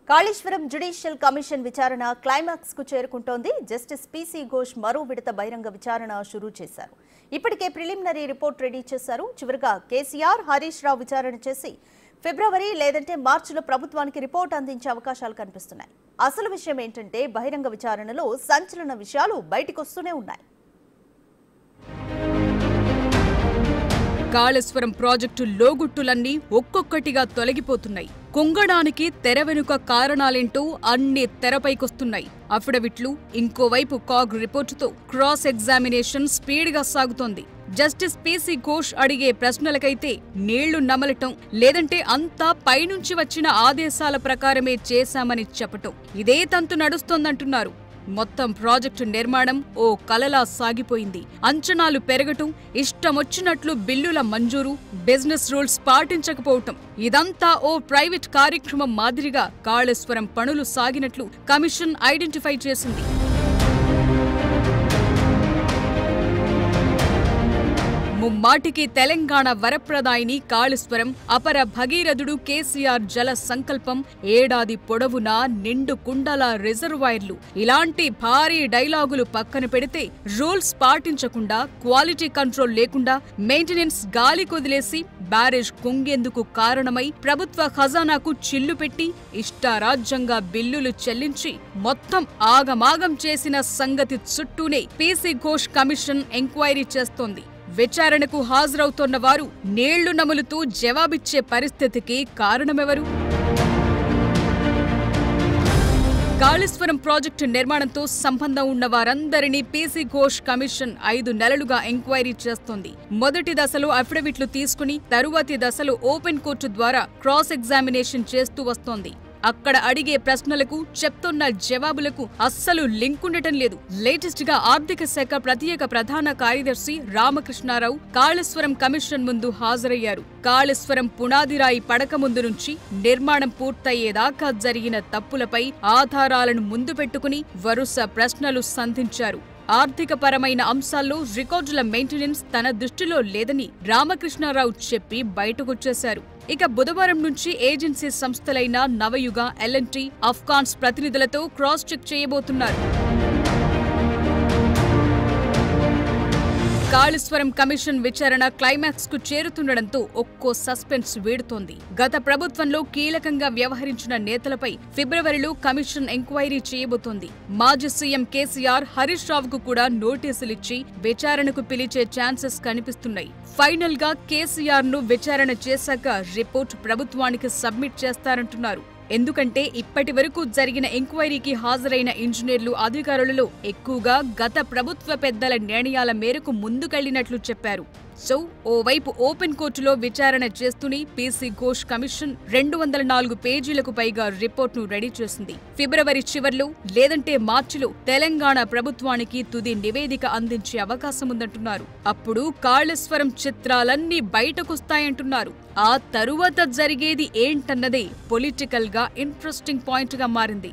Kaleshwaram judicial commission విచారణ climax కు చేరుకుంటోంది. Justice PC Ghosh మరో విడత బహిరంగ విచారణ షురూ చేశారు. ఇప్పటికే ప్రిలిమినరీ రిపోర్ట్ రెడీ చేశారు. చివరిగా కేసీఆర్, హరీష్ రావు విచారణ చేసి ఫిబ్రవరి లేదంటే మార్చిలో ప్రభుత్వానికి రిపోర్ట్ అందించే అవకాశాలు కనిపిస్తున్నాయి. అసలు విషయం ఏంటంటే బహిరంగ విచారణలో సంచలన విషయాలు బయటకొస్తూనే ఉన్నాయి. కాళేశ్వరం ప్రాజెక్టు లోగుట్టులన్నీ ఒక్కొక్కటిగా తొలగిపోతున్నాయి. కుంగడానికి తెర వెనుక కారణాలేంటో అన్ని తెరపైకొస్తున్నాయి. అఫిడవిట్లు, ఇంకోవైపు కాగ్ రిపోర్టుతో క్రాస్ ఎగ్జామినేషన్ స్పీడ్గా సాగుతోంది. జస్టిస్ పీసీ ఘోష్ అడిగే ప్రశ్నలకైతే నీళ్లు నమలటం, లేదంటే అంతా పైనుంచి వచ్చిన ఆదేశాల ప్రకారమే చేశామని చెప్పటం, ఇదే తంతు నడుస్తోందంటున్నారు. మొత్తం ప్రాజెక్టు నిర్మాణం ఓ కలలా సాగిపోయింది. అంచనాలు పెరగటం, ఇష్టమొచ్చినట్లు బిల్లుల మంజూరు, బిజినెస్ రూల్స్ పాటించకపోవటం, ఇదంతా ఓ ప్రైవేట్ కార్యక్రమం మాదిరిగా కాళేశ్వరం పనులు సాగినట్లు కమిషన్ ఐడెంటిఫై చేసింది. ముమ్మాటికి తెలంగాణ వరప్రదాయిని కాళేశ్వరం, అపర భగీరథుడు కేసీఆర్ జల సంకల్పం, ఏడాది పొడవునా నిండు కుండల రిజర్వాయర్లు, ఇలాంటి భారీ డైలాగులు పక్కన పెడితే రూల్స్ పాటించకుండా, క్వాలిటీ కంట్రోల్ లేకుండా మెయింటెనెన్స్ గాలి కొదిలేసి బ్యారేజ్ కుంగేందుకు కారణమై ప్రభుత్వ ఖజానాకు చిల్లు పెట్టి ఇష్టారాజ్యంగా బిల్లులు చెల్లించి మొత్తం ఆగమాగం చేసిన సంగతి చుట్టూనే పీసీ ఘోష్ కమిషన్ ఎంక్వైరీ చేస్తోంది. విచారణకు హాజరవుతోన్న వారు నీళ్లు నములుతూ జవాబిచ్చే పరిస్థితికి కారణమెవరు? కాళేశ్వరం ప్రాజెక్టు నిర్మాణంతో సంబంధం ఉన్న వారందరినీ పీసీ ఘోష్ కమిషన్ 5 నెలలుగా ఎంక్వైరీ చేస్తోంది. మొదటి దశలో అఫిడవిట్లు తీసుకుని తరువాతి దశలో ఓపెన్ కోర్టు ద్వారా క్రాస్ ఎగ్జామినేషన్ చేస్తూ వస్తోంది. అక్కడ అడిగే ప్రశ్నలకు, చెప్తున్న జవాబులకు అస్సలు లింకుండటం లేదు. లేటెస్ట్ గా ఆర్థిక శాఖ ప్రత్యేక ప్రధాన కార్యదర్శి రామకృష్ణారావు కాళేశ్వరం కమిషన్ ముందు హాజరయ్యారు. కాళేశ్వరం పునాదిరాయి పడక ముందు నుంచి నిర్మాణం పూర్తయ్యేదాకా జరిగిన తప్పులపై ఆధారాలను ముందు పెట్టుకుని వరుస ప్రశ్నలు సంధించారు. ఆర్థికపరమైన అంశాల్లో రికార్డుల మెయింటెనెన్స్ తన దృష్టిలో లేదని రామకృష్ణారావు చెప్పి బయటకొచ్చేశారు. ఇక బుధవారం నుంచి ఏజెన్సీ సంస్థలైన నవయుగ, L&T, అఫ్కాన్స్ ప్రతినిధులతో క్రాస్ చెక్ చేయబోతున్నారు. కాళేశ్వరం కమిషన్ విచారణ క్లైమాక్స్ కు చేరుతుండటంతో ఒక్కో సస్పెన్స్ వీడుతోంది. గత ప్రభుత్వంలో కీలకంగా వ్యవహరించిన నేతలపై ఫిబ్రవరిలో కమిషన్ ఎంక్వైరీ చేయబోతోంది. మాజీ సీఎం కేసీఆర్, హరీష్ రావుకు కూడా నోటీసులిచ్చి విచారణకు పిలిచే ఛాన్సెస్ కనిపిస్తున్నాయి. ఫైనల్ గా కేసీఆర్ ను విచారణ చేశాక రిపోర్ట్ ప్రభుత్వానికి సబ్మిట్ చేస్తారంటున్నారు. ఎందుకంటే ఇప్పటి వరకు జరిగిన ఎంక్వైరీకి హాజరైన ఇంజనీర్లు, అధికారులలో ఎక్కువగా గత ప్రభుత్వ పెద్దల నిర్ణయాల మేరకు ముందుకెళ్లినట్లు చెప్పారు. సో ఓవైపు ఓపెన్ కోర్టులో విచారణ చేస్తూనే పీసీ ఘోష్ కమిషన్ 204 పేజీలకు పైగా రిపోర్ట్ను రెడీ చేసింది. ఫిబ్రవరి చివర్లో లేదంటే మార్చిలో తెలంగాణ ప్రభుత్వానికి తుది నివేదిక అందించే అవకాశముందంటున్నారు. అప్పుడు కాళేశ్వరం చిత్రాలన్నీ బయటకొస్తాయంటున్నారు. ఆ తరువాత జరిగేది ఏంటన్నదే పొలిటికల్ గా ఇంట్రెస్టింగ్ పాయింట్ గా మారింది.